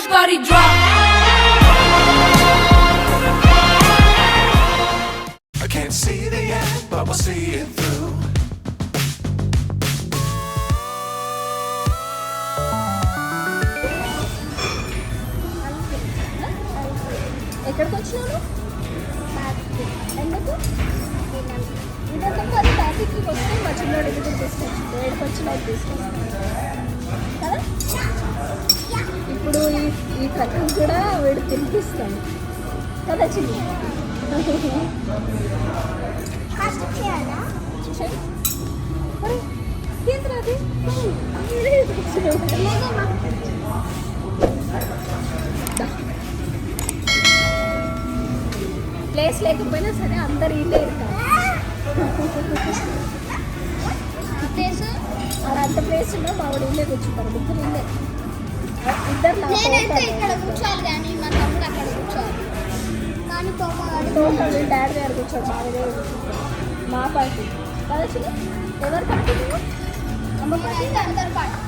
everybody drop. I can't see the end, but we'll see it through. ఎక్కడికి వచ్చినాను ఎందుకు ఇదంతా మరి ట్రాఫిక్కి వస్తే మా చిన్నోడు ఎదురు తీసుకొచ్చి ఏడుకు వచ్చి నాకు తీసుకొస్తాను కదా. ఇప్పుడు ఈ కథం కూడా వీడు తినిపిస్తాను కదా చిన్న. ఏంద్రది ప్లేస్ లేకపోయినా సరే అందరు ఇల్లే ఇస్తారు. ప్లేస్ అలా అంత ప్లేస్ ఉన్నా మా వాడు ఇల్లే కూర్చుంటారు. ముగ్గురు ఇల్లే ఇద్దరు ఇక్కడ కూర్చోవాలి కానీ మా తమ్ముడు అక్కడ కూర్చోవాలి. కానీ టోటల్ డాడీ గారు కూర్చోడు మా దగ్గర కూర్చుంటారు. మా పార్టీ కలిసి ఎవరు పార్టీ అమ్మ పార్టీ అందరు party.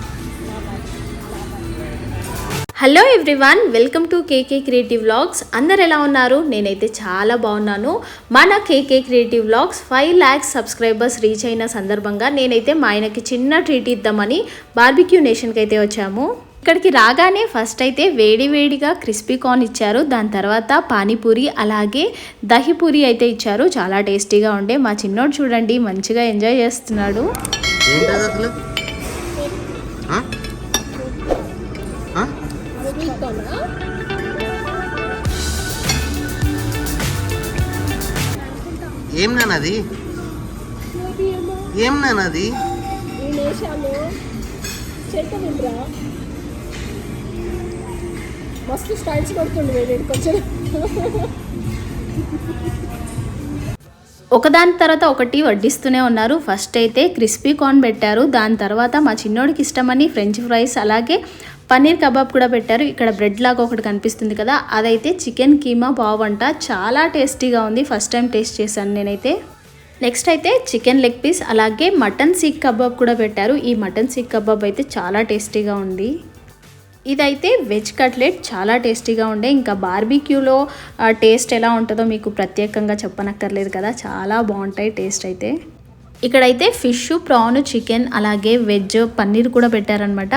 Hello everyone, welcome to KK creative vlogs. అందరు ఎలా ఉన్నారు? నేనైతే చాలా బాగున్నాను. మన KK creative vlogs 5 lakhs subscribers reach అయిన సందర్భంగా నేనైతే మా ఆయనకి చిన్న ట్రీట్ ఇద్దామని బార్బిక్యూ నేషన్కి అయితే వచ్చాము. ఇక్కడికి రాగానే ఫస్ట్ అయితే వేడివేడిగా క్రిస్పీ కార్న్ ఇచ్చారు. దాని తర్వాత పానీపూరి అలాగే దహిపూరి అయితే ఇచ్చారు. చాలా టేస్టీగా ఉండే. మా చిన్నోడు చూడండి మంచిగా ఎంజాయ్ చేస్తున్నాడు. ఏం నాన్నది ఏం నాన్నది మస్తు స్టైల్స్ కొడుతుండే వేడికి వచ్చి ఒకదాని తర్వాత ఒకటి వడ్డిస్తూనే ఉన్నారు. ఫస్ట్ అయితే క్రిస్పీ కార్న్ పెట్టారు. దాని తర్వాత మా చిన్నోడికి ఇష్టమని ఫ్రెంచ్ ఫ్రైస్ అలాగే పన్నీర్ కబాబ్ కూడా పెట్టారు. ఇక్కడ బ్రెడ్ లాగా ఒకటి కనిపిస్తుంది కదా, అదైతే చికెన్ కీమా పావ్ అంట. చాలా టేస్టీగా ఉంది. ఫస్ట్ టైం టేస్ట్ చేశాను నేనైతే. నెక్స్ట్ అయితే చికెన్ లెగ్ పీస్ అలాగే మటన్ సీక్ కబాబ్ కూడా పెట్టారు. ఈ మటన్ సీక్ కబాబ్ అయితే చాలా టేస్టీగా ఉంది. ఇదైతే వెజ్ కట్లెట్ చాలా టేస్టీగా ఉండే. ఇంకా బార్బిక్యూలో టేస్ట్ ఎలా ఉంటుందో మీకు ప్రత్యేకంగా చెప్పనక్కర్లేదు కదా, చాలా బాగుంటాయి టేస్ట్ అయితే. ఇక్కడైతే ఫిష్, ప్రాన్, చికెన్ అలాగే వెజ్ పన్నీర్ కూడా పెట్టారనమాట.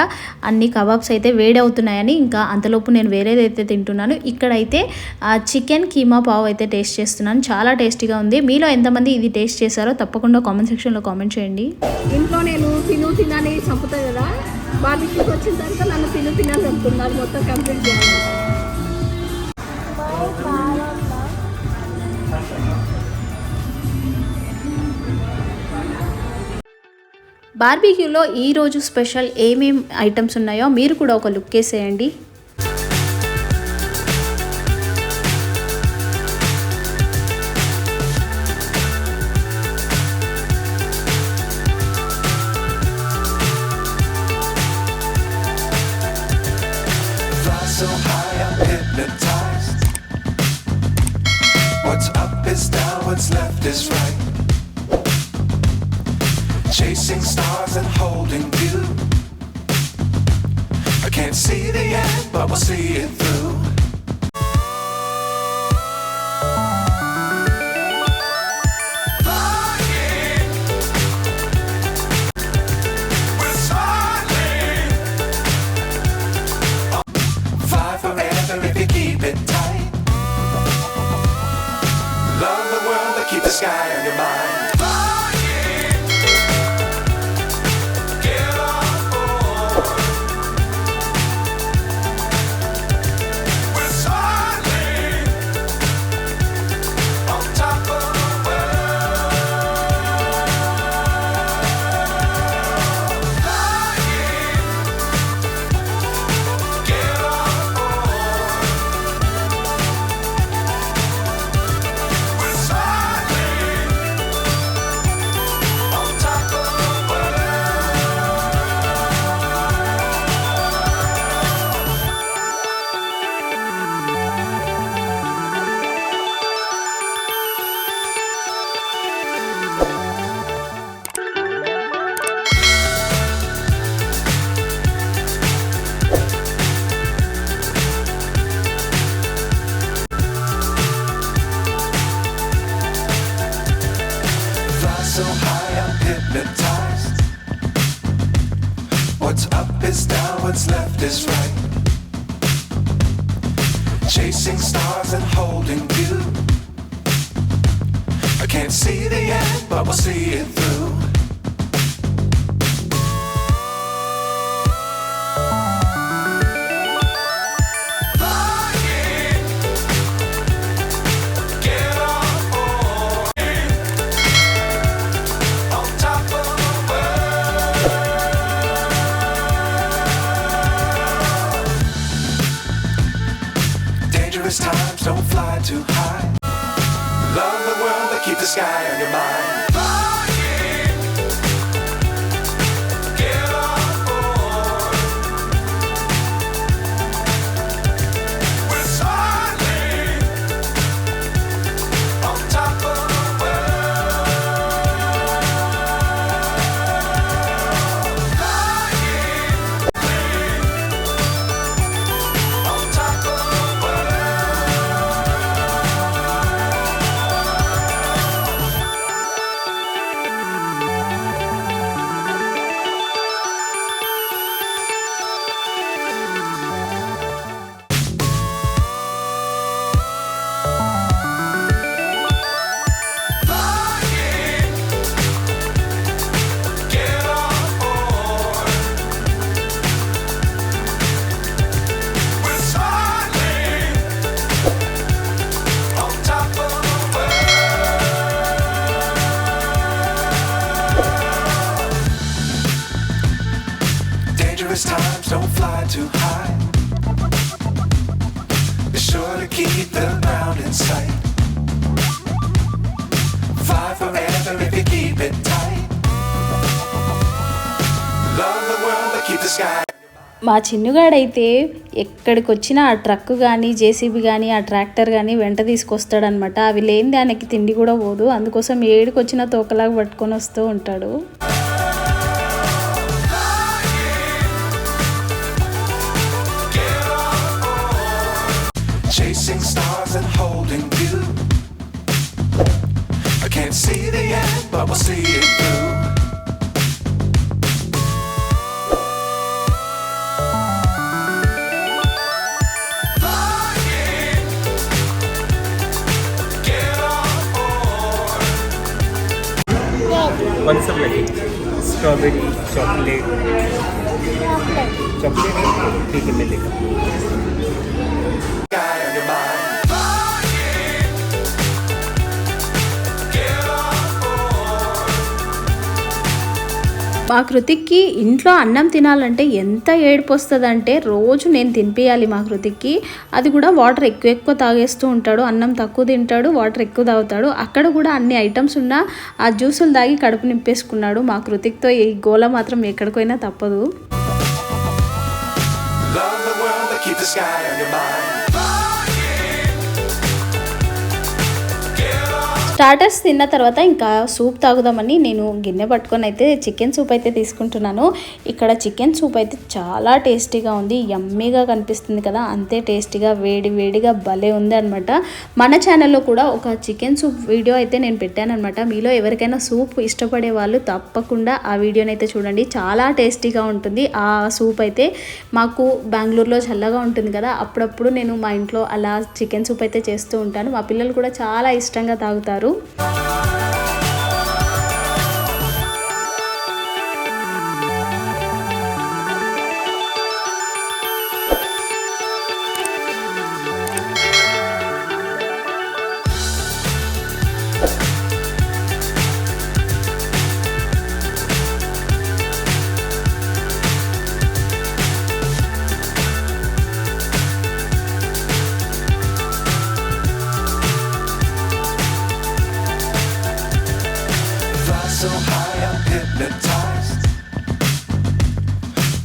అన్ని కబాబ్స్ అయితే వేడి అవుతున్నాయని ఇంకా అంతలోపు నేను వేరేదైతే తింటున్నాను. ఇక్కడైతే చికెన్ కీమా పావ్ అయితే టేస్ట్ చేస్తున్నాను. చాలా టేస్టీగా ఉంది. మీలో ఎంతమంది ఇది టేస్ట్ చేశారో తప్పకుండా కామెంట్ సెక్షన్లో కామెంట్ చేయండి. ఇంట్లో నేను తినని చంపుతా కదా, బార్బిక్యూకి వచ్చిన తర్వాత నన్ను తినాలి అనుకున్నారు. మొత్తం కంప్లీట్ చేయాలి. బార్బిక్యూలో ఈరోజు స్పెషల్ ఏమేం ఐటమ్స్ ఉన్నాయో మీరు కూడా ఒక లుక్ వేసేయండి. So high I'm hypnotized. What's up is down, what's left is right. Chasing stars and holding you. I can't see the end, but we'll see it through. Keep the sky on your mind. Get on board. hypnotized. What's up is down, what's left is right. Chasing stars and holding you. I can't see the end, but we'll see it through. Dangerous times, don't fly too high. Love the world, but keep the sky on your mind. Flying, get on board. We're soaring on top of the world. Flying, on top of the world. Dangerous times, don't fly too high. Be sure to keep the ground in sight. Fly forever if you keep it tight. Love the world, but keep the sky. మా చిన్నుగాడైతే ఎక్కడికి వచ్చినా ఆ truck కానీ JCB కానీ ఆ tractor కానీ వెంట తీసుకొస్తాడనమాట. అవి లేని దానికి తిండి కూడా పోదు, అందుకోసం ఏడికి వచ్చిన తోకలాగా పట్టుకొని వస్తూ ఉంటాడు. Chasing stars and holding you. I can't see the end, but we'll see it through. Flying, get on board. कौन सा फ्लेवर? स्ट्रॉबेरी, चॉकलेट, चॉकलेट ठीक है मिलेगा. Sky on your mind. Flying, get on board. మా కృతిక్కి ఇంట్లో అన్నం తినాలంటే ఎంత ఏడుపు వస్తుందంటే రోజు నేను తినిపించాలి మా కృతిక్కి. అది కూడా వాటర్ ఎక్కువ తాగేస్తూ ఉంటాడు, అన్నం తక్కువ తింటాడు, వాటర్ ఎక్కువ తాగుతాడు. అక్కడ కూడా అన్ని ఐటమ్స్ ఉన్నా ఆ జ్యూసులు తాగి కడుపు నింపేసుకున్నాడు. మా కృతిక్తో ఈ గోల మాత్రం ఎక్కడికైనా తప్పదు. Love the world, but keep the sky on your mind. Starters తిన్న తర్వాత ఇంకా సూప్ తాగుదామని నేను గిన్నె పట్టుకొని అయితే చికెన్ సూప్ అయితే తీసుకుంటున్నాను. ఇక్కడ చికెన్ సూప్ అయితే చాలా టేస్టీగా ఉంది, యమ్మీగా కనిపిస్తుంది కదా, అంతే టేస్టీగా వేడి వేడిగా భలే ఉంది అనమాట. మన ఛానల్లో కూడా ఒక చికెన్ సూప్ వీడియో అయితే నేను పెట్టాను అనమాట. మీలో ఎవరికైనా సూప్ ఇష్టపడే వాళ్ళు తప్పకుండా ఆ వీడియోని అయితే చూడండి, చాలా టేస్టీగా ఉంటుంది. ఆ సూప్ అయితే మాకు బెంగళూరులో చల్లగా ఉంటుంది కదా, అప్పుడప్పుడు నేను మా ఇంట్లో అలా చికెన్ సూప్ అయితే చేస్తూ ఉంటాను. మా పిల్లలు కూడా చాలా ఇష్టంగా తాగుతారు. So high, I'm hypnotized.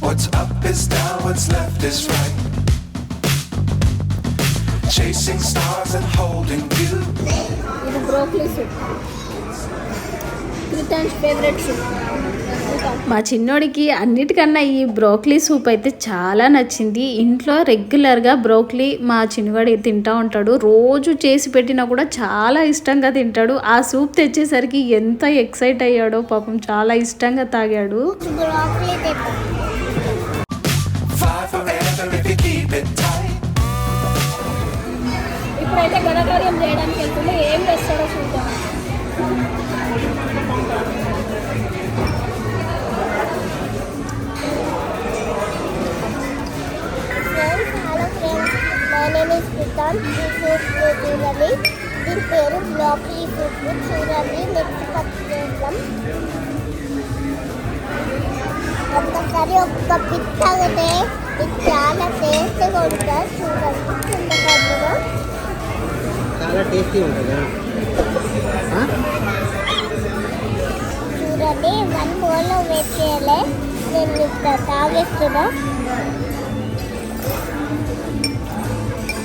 What's up is down, what's left is right. Chasing stars and holding you. ఇది broccoli soup. Srikanth favourite soup. మా చిన్నోడికి అన్నిటికన్నా ఈ బ్రోక్లీ సూప్ అయితే చాలా నచ్చింది. ఇంట్లో రెగ్యులర్గా బ్రోక్లీ మా చిన్నవాడు తింటూ ఉంటాడు. రోజు చేసి పెట్టినా కూడా చాలా ఇష్టంగా తింటాడు. ఆ సూప్ తెచ్చేసరికి ఎంత ఎక్సైట్ అయ్యాడో పాపం, చాలా ఇష్టంగా తాగాడు. ఇప్పుడైతే ఘనకార్యం చేయడానికి వెళ్తుంటే ఏం చేస్తాడో చూద్దాం. దీని పేరు బ్రోకలీ సూప్. చూడండి, నెక్స్ట్ కట్ చేద్దాం. ఒక్కసారి ఒక్క పిచ్చగతే ఇది చాలా టేస్ట్గా ఉంటుంది. చూడండి, చింతపండుగా చాలా టేస్టీ ఉంటుందా? చూడండి, 1 బౌల్లో వెయిట్ చేయాలి. నేను ఇక్కడ తాగేస్తున్నా.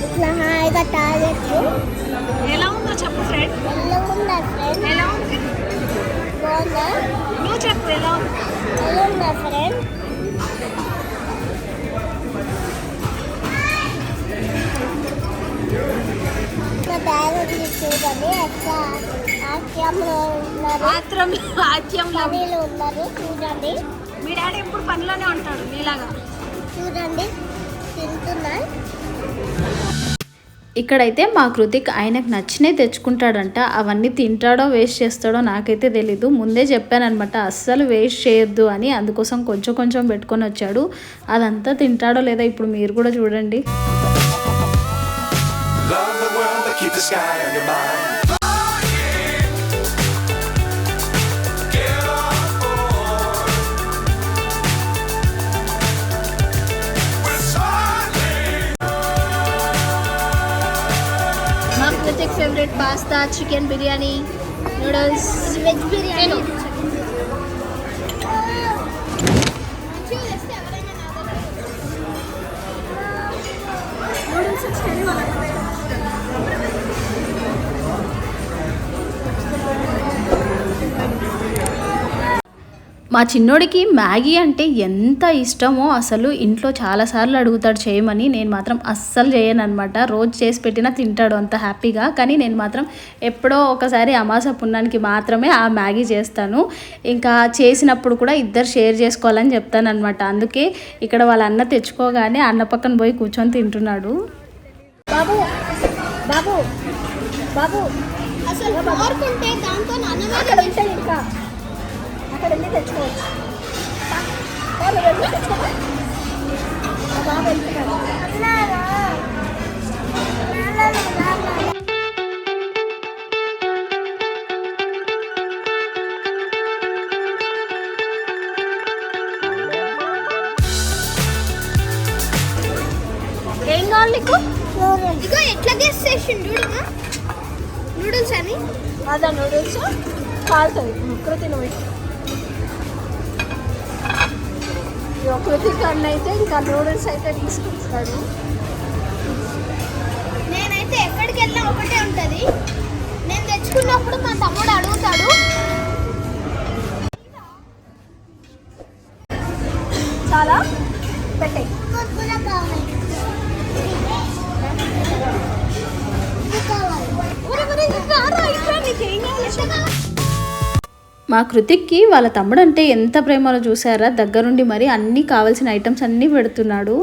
ఇట్లా హాయిగా తాగేచ్చు. ఎలా ఉందో చెప్పు ఫ్రెండ్. ఎలా ఉందా ఫ్రెండ్? ఎలా ఉంది? బాగుందా? నువ్వు చెప్పు ఎలా ఉంది? ఎలా ఉందా ఫ్రెండ్? మా డాడీ చూడండి, ఎట్లా ఆశ్రమంలో ఉన్నారు, పనిలో ఉన్నారు. చూడండి, మీ డాడీ ఎప్పుడు పనిలోనే ఉంటాడు మీలాగా. చూడండి తింటున్నారు. ఇక్కడైతే మా కృతిక్ ఆయనకు నచ్చినవి తెచ్చుకుంటాడంట. అవన్నీ తింటాడో వేస్ట్ చేస్తాడో నాకైతే తెలీదు. ముందే చెప్పానమాట అస్సలు వేస్ట్ చేయొద్దు అని. అందుకోసం కొంచెం కొంచెం పెట్టుకొని వచ్చాడు. అదంతా తింటాడో లేదో ఇప్పుడు మీరు కూడా చూడండి. Favourite pasta, chicken biryani, noodles, veg biryani. మా చిన్నోడికి మ్యాగీ అంటే ఎంత ఇష్టమో అసలు. ఇంట్లో చాలాసార్లు అడుగుతాడు చేయమని. నేను మాత్రం అస్సలు చేయను అనమాట. రోజు చేసి పెట్టినా తింటాడు అంత హ్యాపీగా. కానీ నేను మాత్రం ఎప్పుడో ఒకసారి అమాస పున్నానికి మాత్రమే ఆ మ్యాగీ చేస్తాను. ఇంకా చేసినప్పుడు కూడా ఇద్దరు షేర్ చేసుకోవాలని చెప్తాను అనమాట. అందుకే ఇక్కడ వాళ్ళ అన్న తెచ్చుకోగానే అన్న పక్కన పోయి కూర్చొని తింటున్నాడు. బాబు బాబు బాబు అసలు కోరుకుంటే దాంతో అన్నమే ఇంకా అక్కడ వెళ్ళి తెచ్చుకోవచ్చు. వాళ్ళు వెళ్ళి తెచ్చుకోవాలి. బాబు వెళ్తున్నారు. ఏం కావాలి నీకు? ఇదిగో ఎట్లా గెస్ చేసిండు నూడిల్స్ అని. అదా నూడిల్స్ కాలుతుంది. కృతి నువ్వు కృతిక్ అన్న అయితే ఇంకా నూడిల్స్ అయితే తీసుకుంటాడు. నేనైతే ఎక్కడికి వెళ్ళినా ఒకటే ఉంటుంది. నేను తెచ్చుకున్నప్పుడు మా తమ్ముడు అడుగుతాడు. చాలా పెట్టాయి. మా కృతిక్కి వాళ్ళ తమ్ముడు అంటే ఎంత ప్రేమలో చూసారా. దగ్గరుండి మరి అన్నీ కావాల్సిన ఐటమ్స్ అన్నీ పెడుతున్నాడు.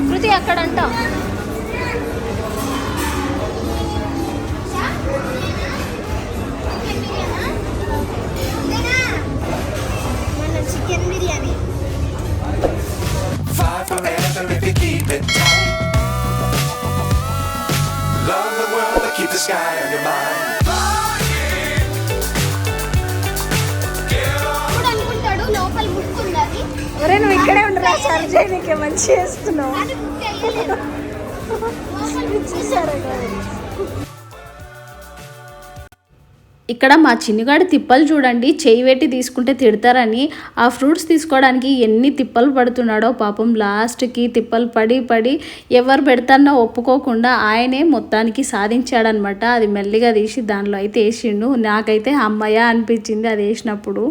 కృతి అక్కడంట chicken biryani. Fly forever if you keep it tight. Love the world, but keep the sky on your mind. ఇప్పుడు అనుకుంటాడు లోపల బుక్ ఉన్నది. ఒరే నువ్వు ఇక్కడే ఉండరా సర్జరీ నీకే మంచి చేస్తున్నావు. కానీ బుక్ అయ్యలేదు. లోపల బుక్ చేశారు. ఇక్కడ మా చిన్నగాడి తిప్పలు చూడండి, చేయి పెట్టి తీసుకుంటే తిడతారని ఆ ఫ్రూట్స్ తీసుకోవడానికి ఎన్ని తిప్పలు పడుతున్నాడో పాపం. లాస్ట్కి తిప్పలు పడి ఎవరు పెడతానో ఒప్పుకోకుండా ఆయనే మొత్తానికి సాధించాడనమాట. అది మెల్లిగా తీసి దానిలో అయితే వేసిండు. నాకైతే అమ్మయ్య అనిపించింది అది వేసినప్పుడు.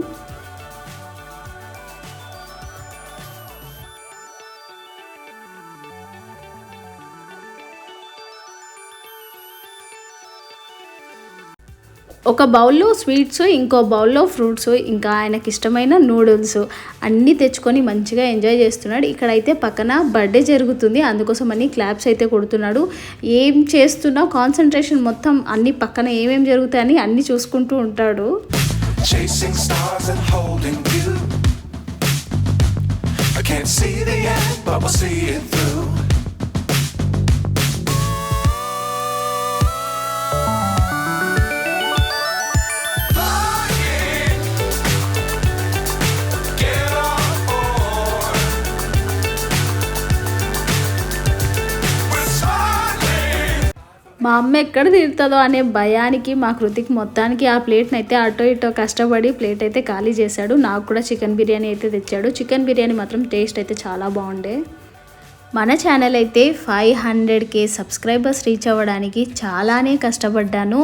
ఒక బౌల్లో స్వీట్స్, ఇంకో బౌల్లో ఫ్రూట్స్, ఇంకా ఆయనకి ఇష్టమైన నూడిల్స్ అన్నీ తెచ్చుకొని మంచిగా ఎంజాయ్ చేస్తున్నాడు. ఇక్కడైతే పక్కన బర్త్డే జరుగుతుంది, అందుకోసం అన్ని క్లాప్స్ అయితే కొడుతున్నాడు. ఏం చేస్తున్నా కాన్సన్ట్రేషన్ మొత్తం అన్ని పక్కన ఏమేం జరుగుతాయని అన్నీ చూసుకుంటూ ఉంటాడు. Chasing stars and holding you. I can't see the end, but we'll see it through. మా అమ్మ ఎక్కడ తిడుతుందో అనే భయానికి మా కృతిక్ మొత్తానికి ఆ ప్లేట్ని అయితే అటో ఇటో కష్టపడి ప్లేట్ అయితే ఖాళీ చేశాడు. నాకు కూడా చికెన్ బిర్యానీ అయితే తెచ్చాడు. చికెన్ బిర్యానీ మాత్రం టేస్ట్ అయితే చాలా బాగుండే. మన ఛానల్ అయితే 500K సబ్స్క్రైబర్స్ రీచ్ అవ్వడానికి చాలానే కష్టపడ్డాను.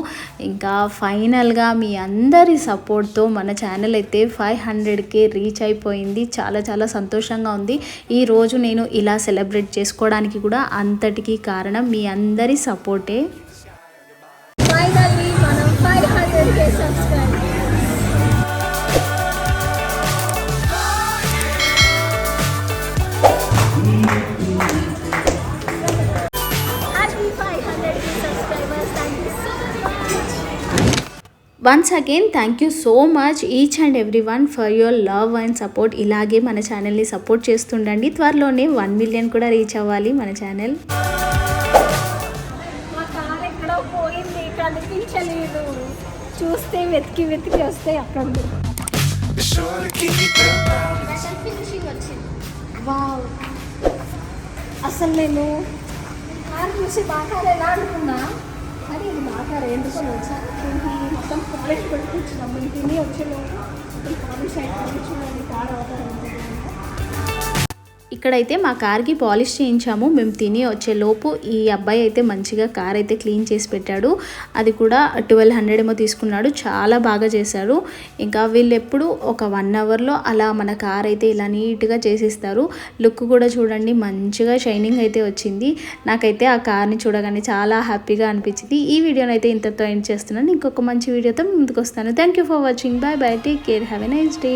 ఇంకా ఫైనల్గా మీ అందరి సపోర్ట్తో మన ఛానల్ అయితే 500K రీచ్ అయిపోయింది. చాలా చాలా సంతోషంగా ఉంది. ఈరోజు నేను ఇలా సెలబ్రేట్ చేసుకోవడానికి కూడా అంతటికీ కారణం మీ అందరి సపోర్టే. ఫైనల్లీ మనం 500K subscribers. Once again thank you so much each and every one for your love and support. ఇలాగే మన ఛానల్ని సపోర్ట్ చేస్తుండండి. త్వరలోనే 1 మిలియన్ కూడా రీచ్ అవ్వాలి మన ఛానల్. మా కార్ ఎక్కడో పోయింది, కనిపించలేదు. చూస్తే వెతికి వస్తే అక్కడ Be sure to keep them round. Finishing వచ్చింది. వావ్, అసలు నేను కార్ చూసి బాగా ఎలా అనుకున్నా, కానీ ఇది బాగా ఎందుకో వచ్చా. మొత్తం పాలిష్ పెట్టుకుంటున్నాం. మేము తిని వచ్చేలోపు పాలిష్ అయిపోయి చూడండి కార్ అవుతారు. ఇక్కడైతే మా కార్కి పాలిష్ చేయించాము. మేము తిని వచ్చేలోపు ఈ అబ్బాయి అయితే మంచిగా కార్ అయితే క్లీన్ చేసి పెట్టాడు. అది కూడా 1200 ఏమో తీసుకున్నాడు. చాలా బాగా చేశాడు. ఇంకా వీళ్ళు ఎప్పుడు ఒక 1 అవర్లో అలా మన కార్ అయితే ఇలా నీట్గా చేసిస్తారు. లుక్ కూడా చూడండి మంచిగా షైనింగ్ అయితే వచ్చింది. నాకైతే ఆ కార్ని చూడగానే చాలా హ్యాపీగా అనిపించింది. ఈ వీడియోని అయితే ఇంతతో ఎండ్ చేస్తున్నాను. ఇంకొక మంచి వీడియోతో ముందుకు వస్తాను. Thank you for watching. Bye bye, take care, have a nice day.